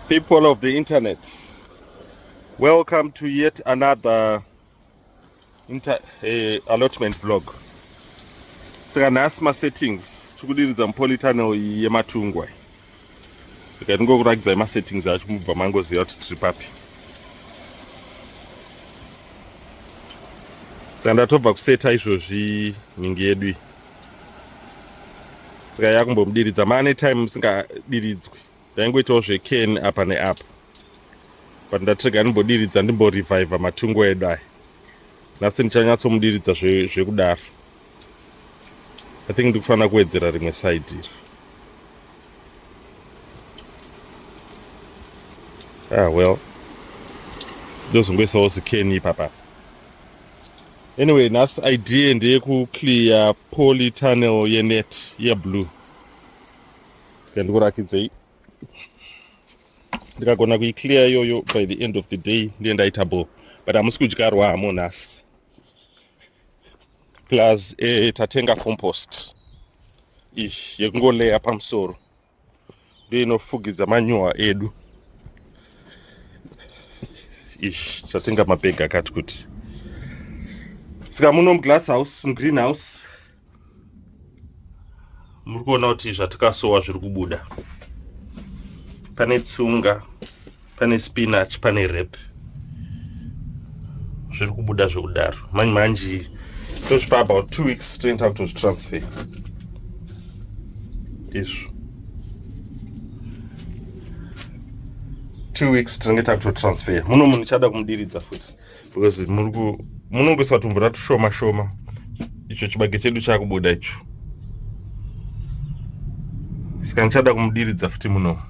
People of the internet, welcome to yet another allotment vlog. Saka nhasi masettings tikudiridza mupolitano yematungwa. Saka ndingokurakidzai masettings acho mubva mangoziva kuti tiri papi. Saka ndatobva kuseta izvozvi nyingi yedu iyi. Saka yakumbomudiridza maane time musingadiridzwi. Ndaingoitawo zveken apa neapa. But ndatirega ndimbodiridza ndimboreviva matungwa edu aya. Nhasi ndichanyatsomudiridza zvekudaro. I think ndikufanira kuwedzera rimwe side iri. Well. Ndozongoisawo zikeni ipapa. Anyway, nhasi idea ndeyekuclear poly tunnel yenet yeblue. Ndikurakidzei. Ndikagona kuiclear iyoyo by the end of the day ndiye ndaitable. But hamusi kudyarwa hamo nhasi. Plus tatenga compost yekungoleya pamusoro ndiyo inofugidza manyowa edu. Tatenga mabhegi akati kuti. Saka muno muglass house, mugreenhouse, muri kuona kuti zvatakasowa zviri kubuda. Pane tsunga, pane spinach, pane rep. Zviri kubuda zvekudaro. Manji tosvipa about 2 weeks toenda kutozvitransfer. Izvo. 2 weeks tinenge takutotransfer. Muno munhu ndichada kumudiridza futi. Because munongoiswa tumvura tushoma shoma. Icho chibage chedu chakubuda icho. Saka ndichada kumudiridza futi muno.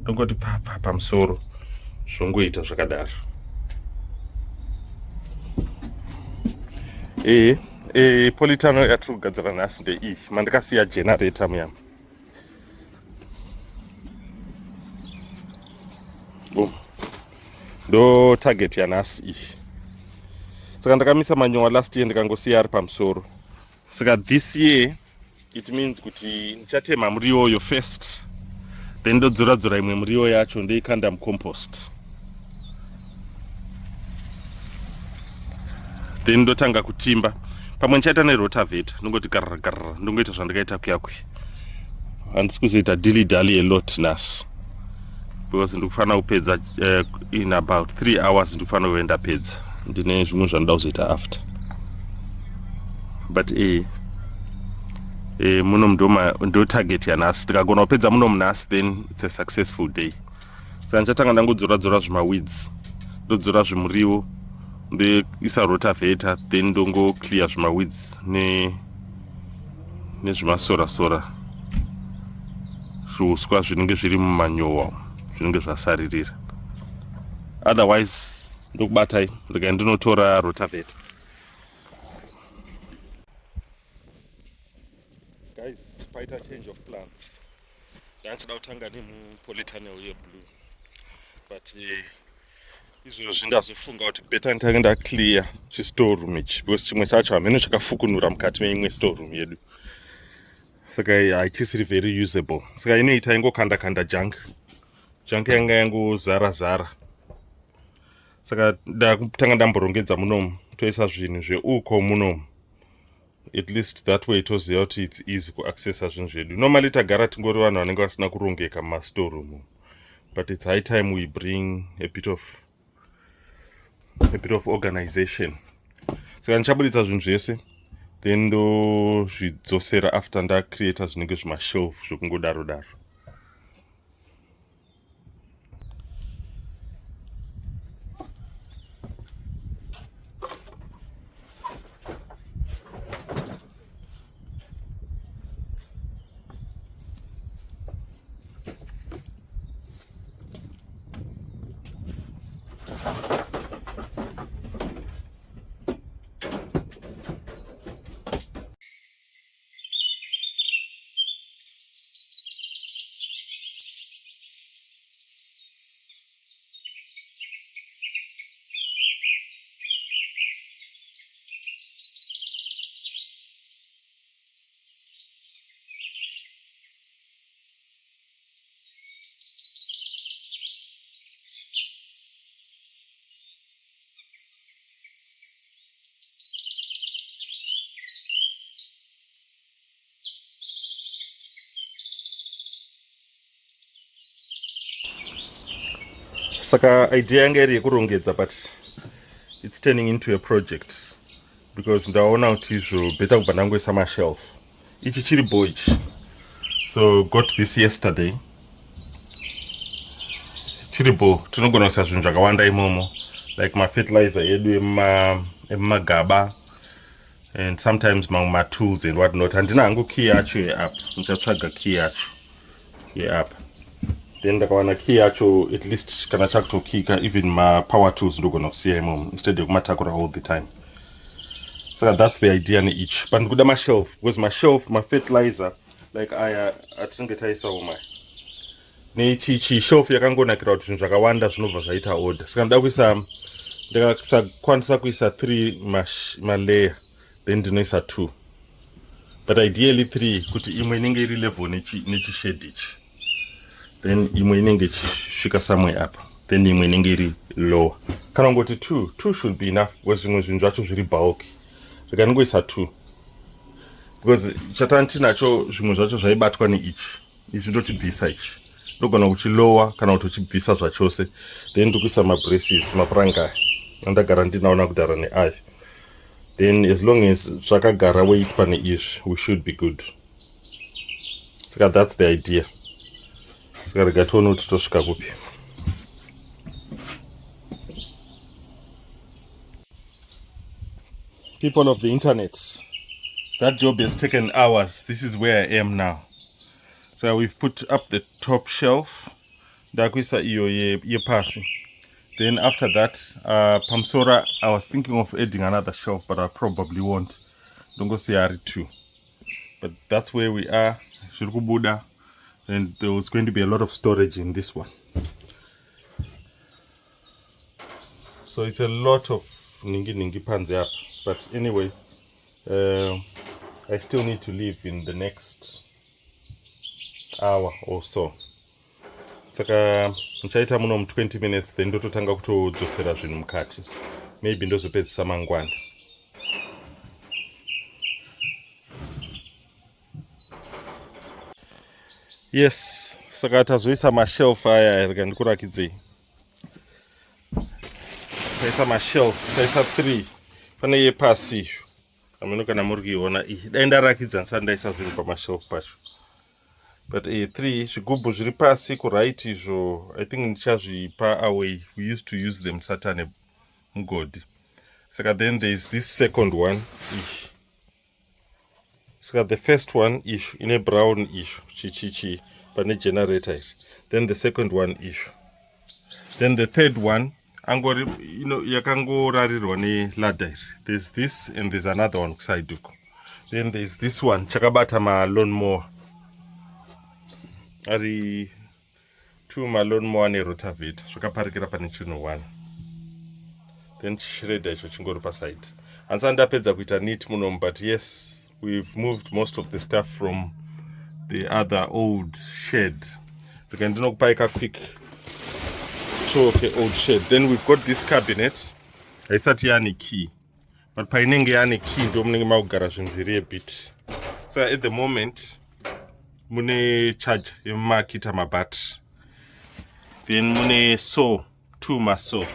Ndongoti pamusoro. Zvongoita zvakadaro. Politano yatiri kugadzira nhasi ndeiyi. Mandikasiya generator muyama. Ndo target yanhasi iyi. Saka ndakamisa manyowa last year ndikangosiya ari pamusoro. Saka this year it means kuti ndichatema muriwo yo first. Then ndodzora imwe muriwo yacho ndeikanda mucompost. Then ndotanga kutimba. Pamwe ndichaita nerotaveta, ndongoti garra, ndongoita zvandakaita kuyakwe. Handisi kuzoita dilly-dally a lot nhasi. Because ndikufanira kupedza in about 3 hours ndikufanira kuenda pedza. Ndine zvimwe zvanoda kuzoita after. But muno ndo target yanhasi. Ndikagona kupedza muno munhasi then it's a successful day. Saka ndichatanga ndangodzora zvimaweeds. Ndodzora zvimuriwo. Ndoisa rotaveta then ndongo clear zvimaweeds nezvimasora. Zviuswa zvinenge zviri mumanyowa. Zvinenge zvasaririra. Otherwise ndokubatai ndikaenda ndinotora rotaveta. Guys, paita change of plans. Ndanchida kutanga nemupolitano yeblue. But izvozvi ndazofunga kuti beta nditange ndaclear chistoreroom ichi. Because chimwe chacho hamene chakafukunura mukati meimwe storeroom yedu. Saka haichisiri very usable. Saka inoita ingokanda junk. Junk yanga yangozara. Saka ndakutanga ndamborongedza munomu. Toisa zvinhu zveuko munomu. At least that way toziva kuti it's easy kuaccessa zvinhu zvedu. Normally tagara tingori vanhu vanenge vasina kurongeka mumastoreroom. But it's high time we bring a bit of organization. Saka ndichabuditsa zvinhu zvese. Then ndozvidzosera after ndacreata zvinenge zvimashelf zvokungodaro. Saka idea yanga iri yekurongedza, but it's turning into a project because ndaona kuti izvo better kubva ndangoisa mashelf. Ichi chiribo ichi, so got this yesterday. Chiribo tinogona kuisa zvinhu zvakawanda imomo, like fertilizer yedu emumagaba and sometimes my tools and whatnot. Handina hangu key yacho yeapp, ndichatsvaga key yacho yeapp. Then ndakawana key yacho, at least kana chakutokika even my power tools ndogona kusiya imomo instead yekumatakura all the time. So that's the idea in each. But kuda my shelf, because my shelf, my fertilizer, like I atinge taisa umai. Neichi shelf yakangonakira kuti zvinhu zvakawanda zvinobva zvaita order. Saka ndada kuisa, ndakakwanisa kuisa 3 malayer, then ndinoisa 2. But ideally 3 kuti imwe inenge iri level nechishade ichi. Then imwe inenge ichishika somewhere up. Then imwe inenge iri lower. Kana ngoti 2 should be enough because zvimwe zvinhu zvacho zviri bulky. Ndikanongoisa 2 because chatani tinacho zvimwe zvacho zvaibatwa neichi. Ichi ndochibvisa ichi. Ndogona kuchilowa kana kuti uchibvisa zvachose. Then ndokuisa mabraces, mapuranga andagara ndinaona kudhara neayo. Then as long as zvakagara weight pane izvi, we should be good. Saka that's the idea. Saka rega tione kuti tosvika kupi. People of the internet, that job has taken hours. This is where I am now. So we've put up the top shelf. Ndakuisa iyo yepasi. Then after that, Pamsora, I was thinking of adding another shelf, but I probably won't. Don't go see R2. But that's where we are. Shirkubuda. And there was going to be a lot of storage in this one. So it's a lot of ningi panzi up. But anyway, I still need to leave in the next hour or so. Saka nchaita muno 20 minutes, then ndototanga kutodzosera zvinhu mukati. Maybe ndozopedzisa mangwana. Yes, saka tazoisa mashelf aya rega ndikurakidzei. Taisa mashelf, taisa 3. Pane yepasi. Ameno kana muri kuiona iyi. Dai ndarakidza ndisati ndaisa zvinhu pamashelf pacho. But 3 zvigubhu zviri pasi kuright izvo, I think ndichazvipa away. We used to use them Saturday mugodi. Saka then there is this second one ish. Saka the first one ish in a brown ish chichichi pane generator ish. Then the second one ish. Then the third one angori, you know, yakangorarirwa neladder. There's this and there's another one kuside uko. Then there's this one chakabata ma lawnmower. Ari 2 ma lawnmower ne rotavator. Zvakaparikira pane chino 1. Then shredder icho chingori paside. Hansa ndapedza kuita neat muno, but yes, we've moved most of the stuff from the other old shed. Ndinokupa a quick old shed. Then we've got this cabinet. Haisati yani key, but painenge yani key ndo munenge makugara zvinhu zviri a bit. So at the moment mune charge yemakita mabattery. Then mune saw, 2 masaw,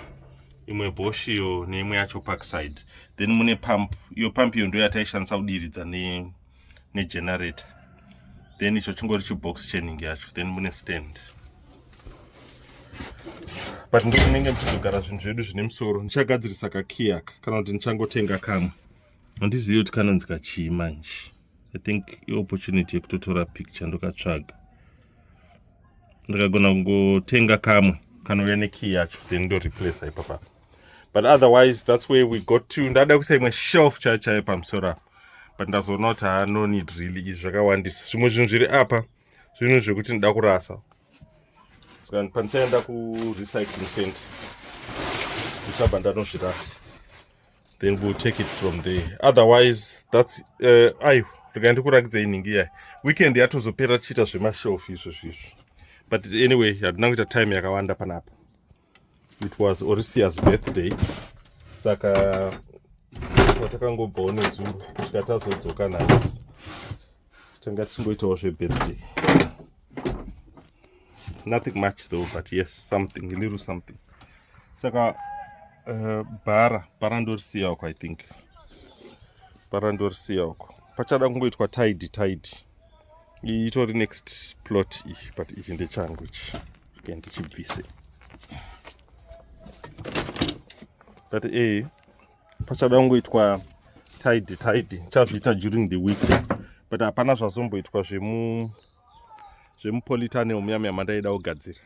imwe Bosch iyo neimwe yacho parkside. Then mune pump, iyo pump iyo ndo yataishandisa kudiridza ne generator. Then icho chingori chibox chaining yacho. Then mune stand. But ndokunenge mchizogara zvinhu zvedu zvine musoro. Ndichagadzirisa kakiyaka kana kuti ndichangotenga kamwe. Handizivi kuti kanonzi chii manje. I think opportunity yekutotora picture ndokatsvaga. Ndakagona kungotenga kamwe kanouya nekiyi yacho, then ndo replace ipapa. But otherwise that's where we got to. Ndada kuisa imwe shelf chaiyo pamusoro apa. But ndazoona kuti no need really izvi zvakawandisa. Zvimwe zvinhu zviri apa zvinhu zvekuti ndida kurasa. Saka pandichaenda kurecycling center ndichabva ndanozvirasa. Then we'll take it from there. Otherwise that's ayo rega ndikurakidzei ningi yayi. Weekend yatozopera tichiita zvemashelf izvo zvizvo. But anyway, handina kuita time yakawanda panapa. It was Orisia's birthday. Saka watakangobvawo nezuro kusvika tazodzoka nhasi. Tanga tisingoitawo zvebirthday. Nothing much though, but yes, something, a little something. saka bhara ndorisiya I think bhara ndorisiya uko pachada kungoitwa tide itori next plot but ichi ndechangu ichi ndichibvise but pachada kungoitwa tide chazviita during the week but hapana zvazomboitwa zvemupolitane muyami yamandaida kugadzira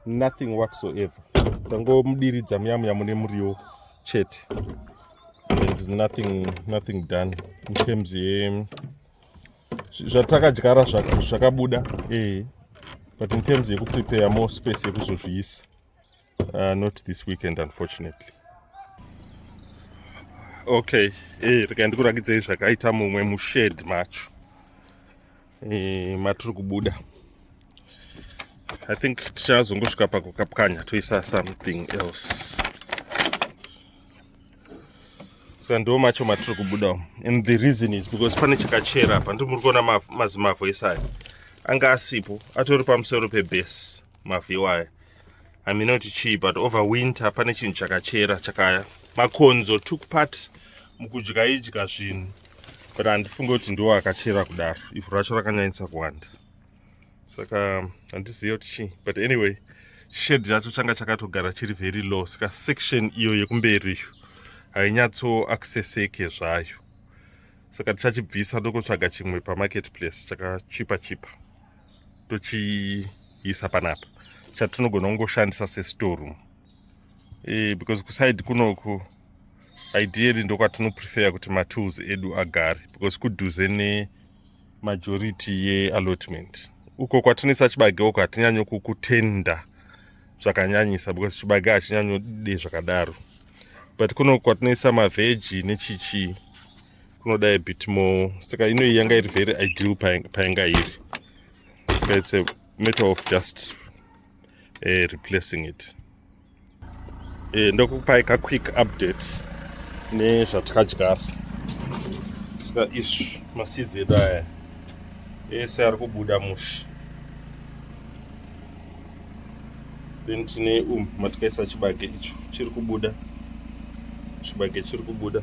nothing whatsoever tangomudiridza muyami yamune muriwo chete and nothing done in terms zvatakadyara zvakabuda but in terms yekuprepare more space yekuzozviisa not this weekend unfortunately. Okay, rega ndikurakidzei zvakaita mumwe mushed macho matiri kubuda. I think tichazongosvika pakukapukanya toisa something else. Saka ndo macho matiri kubuda and the reason is because pane chakachera apa ndimuri kuona mazimavhu esaya anga asipo atori pamusoro pebase mavhu iwaya hamina kuti chii but over winter pane chinhu chakachera makonzo took part mukudya zvinhu but handifunge kuti ndiwo akachera kudaro ivhu racho rakanyanyisa kuwanda saka handizivi kuti chii but anyway shed racho changa chakatogara chiri very low saka section iyo yekumberi hainyatsoaccesseke zvayo saka tichachibvisa ndokutsvaga chimwe pamarketplace chakachipa tochiisa panapa chatinogona kungoshandisa sestoreroom because kuside kunoku ideally ndokwatinoprefer kuti matools edu agare because kudhuze nemajority yeallotment uko kwatinoisa chibage uko hatinyanyo kukutenda zvakanyanyisa because chibage hachinyanyode zvakadaro but kuno kwatinoisa mavheji nechichi kunoda a bit more saka inoi yanga iri very ideal painga iri saka it's a matter of just replacing it. Ndokupai ka quick update nezvatakadyara saka izvi maseeds edu aya ese ari kubuda mushi then tine matikaisa chibage icho chiri kubuda chibage chiri kubuda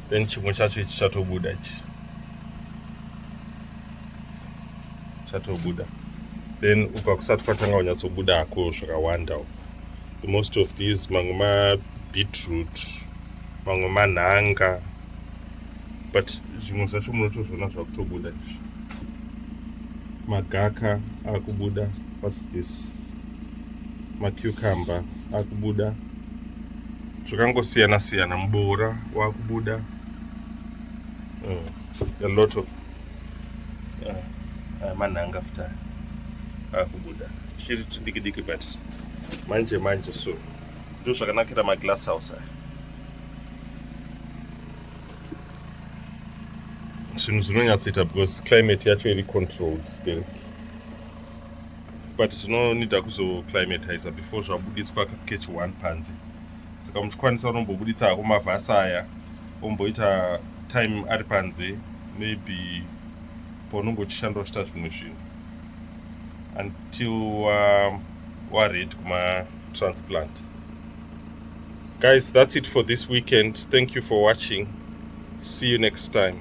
then chimwe chacho ichi chatobuda ichi chatobuda then ubva kusati kwatanga kunyatsobuda hako zvakawanda the most of these mamwe mabeetroot mamwe manhanga but zvimwe zvacho munotozviona zvakutobuda izvi magaka akubuda what's this macucumber akubuda zvakangosiyana siyana muboora wakubuda a lot of manhanga futi akubuda chiri tudiki but manje so ndo zvakanakira maglass house aya zvinhu zvinonyatsoita because climate yacho iri controlled still but zvinonida kuzoclimatiza before zvabuditswa catch 1 panze saka muchikwanisa unombobuditsa hako mavhasi aya omboita time ari panze maybe paunongochishandawo chita zvimwe zvinhu until waready kuma-transplant. Guys, that's it for this weekend. Thank you for watching. See you next time.